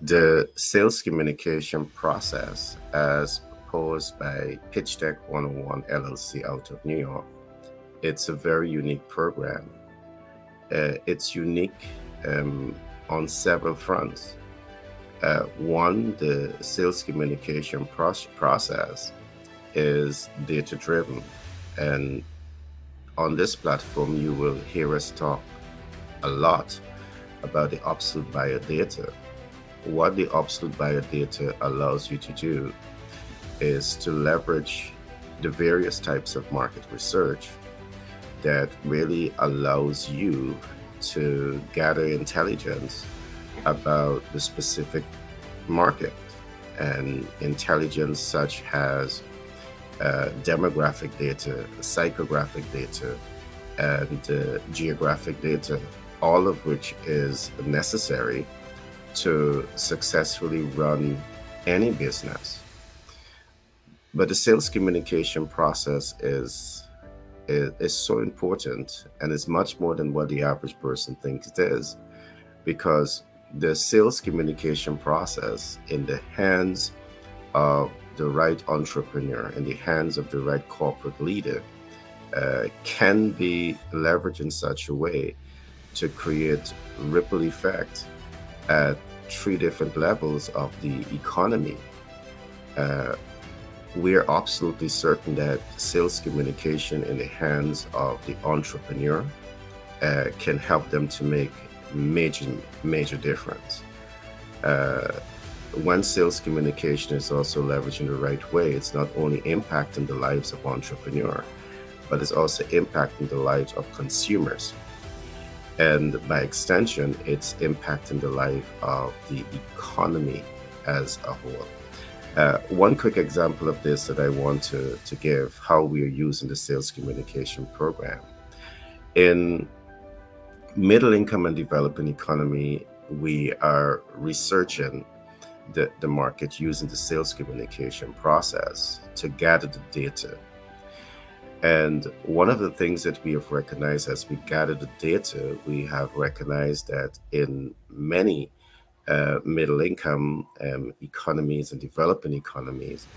The sales communication process, as proposed by Pitch Deck 101 LLC out of New York, it's a very unique program. It's unique on several fronts. One, the sales communication process is data driven. And on this platform, you will hear us talk a lot about the absolute buyer data. What the absolute buyer data allows you to do is to leverage the various types of market research that really allows you to gather intelligence about the specific market, and intelligence such as demographic data, psychographic data, and geographic data, all of which is necessary to successfully run any business. But the sales communication process is so important, and it's much more than what the average person thinks it is, because the sales communication process in the hands of the right entrepreneur, in the hands of the right corporate leader, can be leveraged in such a way to create ripple effect at three different levels of the economy. Uh, we're absolutely certain that sales communication in the hands of the entrepreneur can help them to make major, major difference. Uh, when sales communication is also leveraged in the right way, it's not only impacting the lives of entrepreneur, but it's also impacting the lives of consumers. And by extension, it's impacting the life of the economy as a whole. One quick example of this that I want to give how we are using the sales communication program. In middle income and developing economy, we are researching the market using the sales communication process to gather the data. And one of the things that we have recognized as we gather the data, we have recognized that in many middle income economies and developing economies,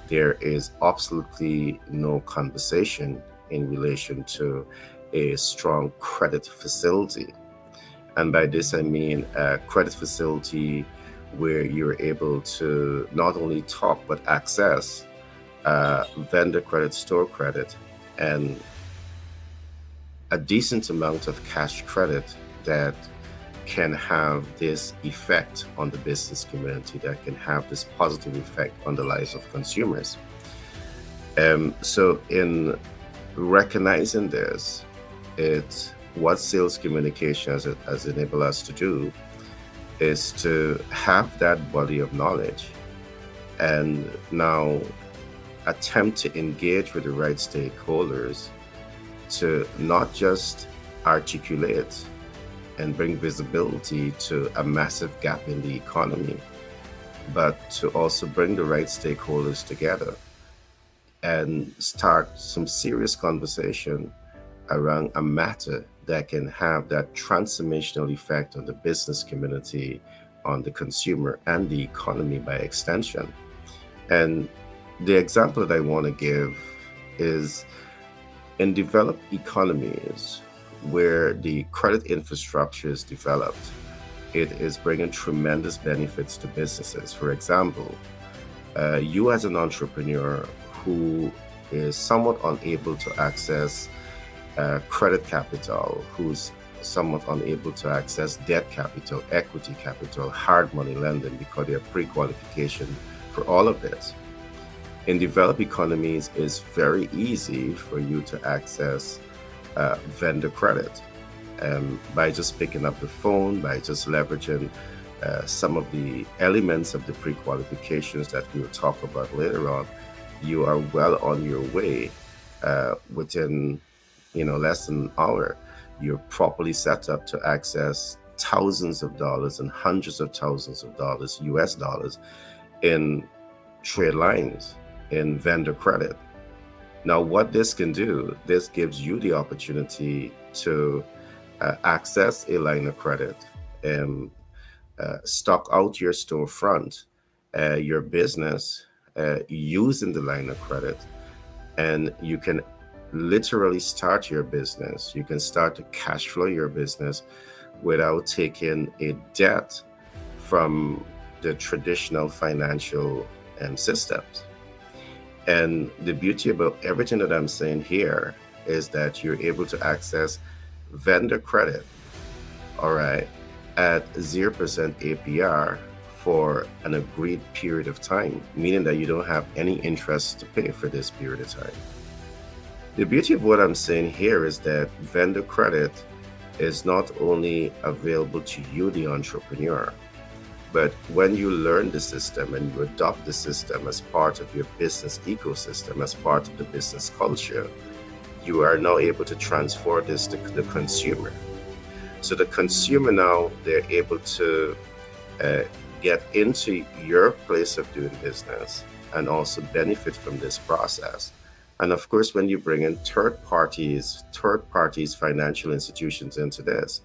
there is absolutely no conversation in relation to a strong credit facility. And by this, I mean a credit facility where you're able to not only talk but access vendor credit, store credit, and a decent amount of cash credit that can have this effect on the business community, that can have this positive effect on the lives of consumers. So, in recognizing this, it's what sales communication has enabled us to do is to have that body of knowledge and now attempt to engage with the right stakeholders to not just articulate and bring visibility to a massive gap in the economy, but to also bring the right stakeholders together and start some serious conversation around a matter that can have that transformational effect on the business community, on the consumer, and the economy by extension. And the example that I want to give is in developed economies where the credit infrastructure is developed, it is bringing tremendous benefits to businesses. For example, you as an entrepreneur who is somewhat unable to access credit capital, who's somewhat unable to access debt capital, equity capital, hard money lending because they have pre-qualification for all of this. In developed economies, it's very easy for you to access vendor credit by just picking up the phone, by just leveraging some of the elements of the pre-qualifications that we'll talk about later on. You are well on your way within less than an hour. You're properly set up to access thousands of dollars and hundreds of thousands of dollars, US dollars, in trade lines, in vendor credit. Now, what this can do, this gives you the opportunity to access a line of credit, um, stock out your storefront, your business, using the line of credit, and you can literally start your business. You can start to cash flow your business without taking a debt from the traditional financial systems. And the beauty about everything that I'm saying here is that you're able to access vendor credit, all right, at 0% APR for an agreed period of time, meaning that you don't have any interest to pay for this period of time. The beauty of what I'm saying here is that vendor credit is not only available to you, the entrepreneur, but when you learn the system and you adopt the system as part of your business ecosystem, as part of the business culture, you are now able to transfer this to the consumer. So the consumer now, they're able to uh, get into your place of doing business and also benefit from this process. And of course, when you bring in third parties, financial institutions into this,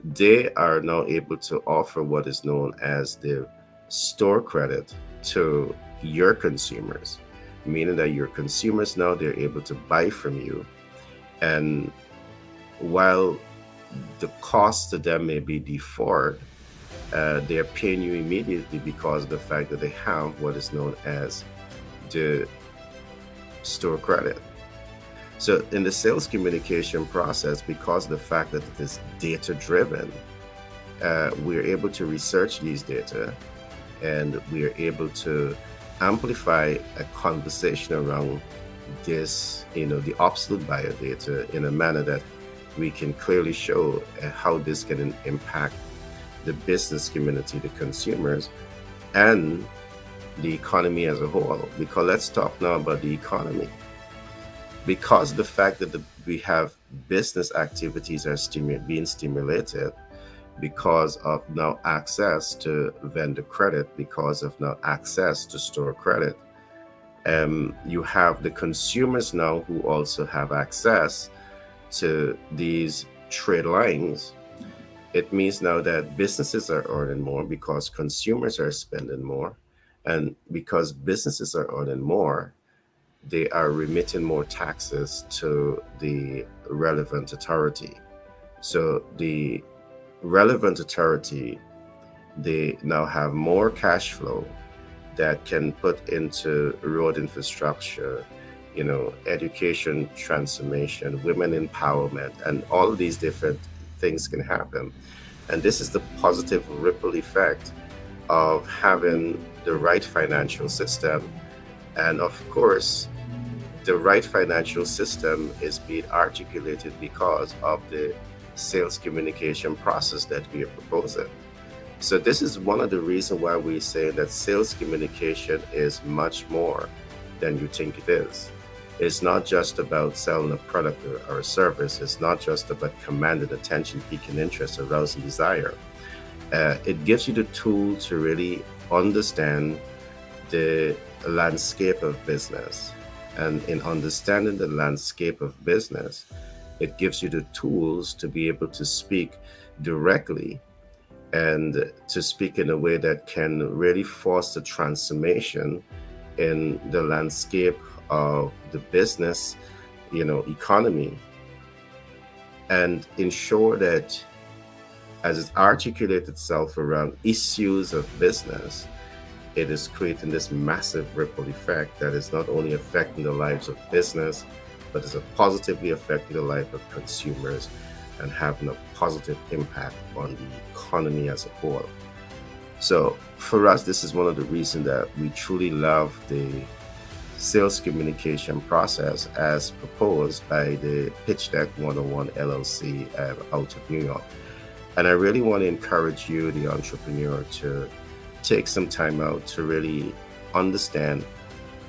they are now able to offer what is known as the store credit to your consumers, meaning that your consumers now they're able to buy from you. And while the cost to them may be deferred, they're paying you immediately because of the fact that they have what is known as the store credit. So in the sales communication process, because of the fact that it is data driven, we're able to research these data and we are able to amplify a conversation around this, the absolute buyer data in a manner that we can clearly show how this can impact the business community, the consumers, and the economy as a whole. Because let's talk now about the economy. Because of the fact that we have business activities are being stimulated because of now access to vendor credit, because of now access to store credit. You have the consumers now who also have access to these trade lines. It means now that businesses are earning more because consumers are spending more. And because businesses are earning more, they are remitting more taxes to the relevant authority. So the relevant authority, they now have more cash flow that can put into road infrastructure, education transformation, women empowerment, and all of these different things can happen. And this is the positive ripple effect of having the right financial system. And of course, the right financial system is being articulated because of the sales communication process that we are proposing. So this is one of the reasons why we say that sales communication is much more than you think it is. It's not just about selling a product or a service. It's not just about commanding attention, piquing interest, arousing desire. It gives you the tool to really understand the landscape of business. And in understanding the landscape of business, it gives you the tools to be able to speak directly and to speak in a way that can really foster transformation in the landscape of the business, economy, and ensure that as it articulates itself around issues of business, it is creating this massive ripple effect that is not only affecting the lives of business, but is positively affecting the life of consumers and having a positive impact on the economy as a whole. So for us, this is one of the reasons that we truly love the sales communication process as proposed by the Pitch Deck 101 LLC out of New York. And I really want to encourage you, the entrepreneur, to take some time out to really understand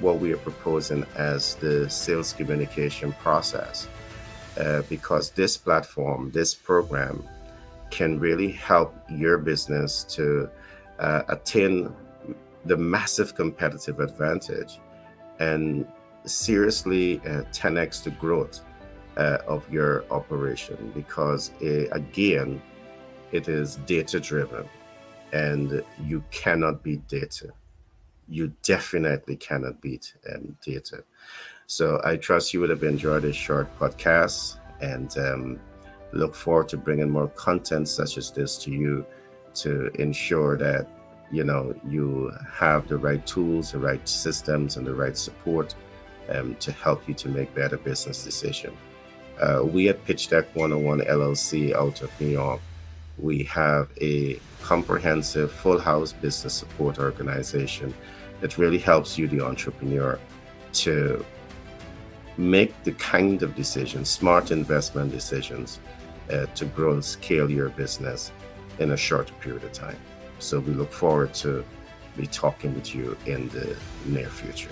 what we are proposing as the sales communication process. Because this platform, this program can really help your business to attain the massive competitive advantage and seriously 10x the growth of your operation because, again, it is data driven. and you cannot beat data. You definitely cannot beat data. So I trust you would have enjoyed this short podcast, and look forward to bringing more content such as this to you to ensure that you have the right tools, the right systems, and the right support to help you to make better business decisions. We at Pitch Deck 101 LLC out of New York, we have a comprehensive full house business support organization that really helps you, the entrepreneur, to make the kind of decisions, smart investment decisions, to grow and scale your business in a shorter period of time. So we look forward to be talking with you in the near future.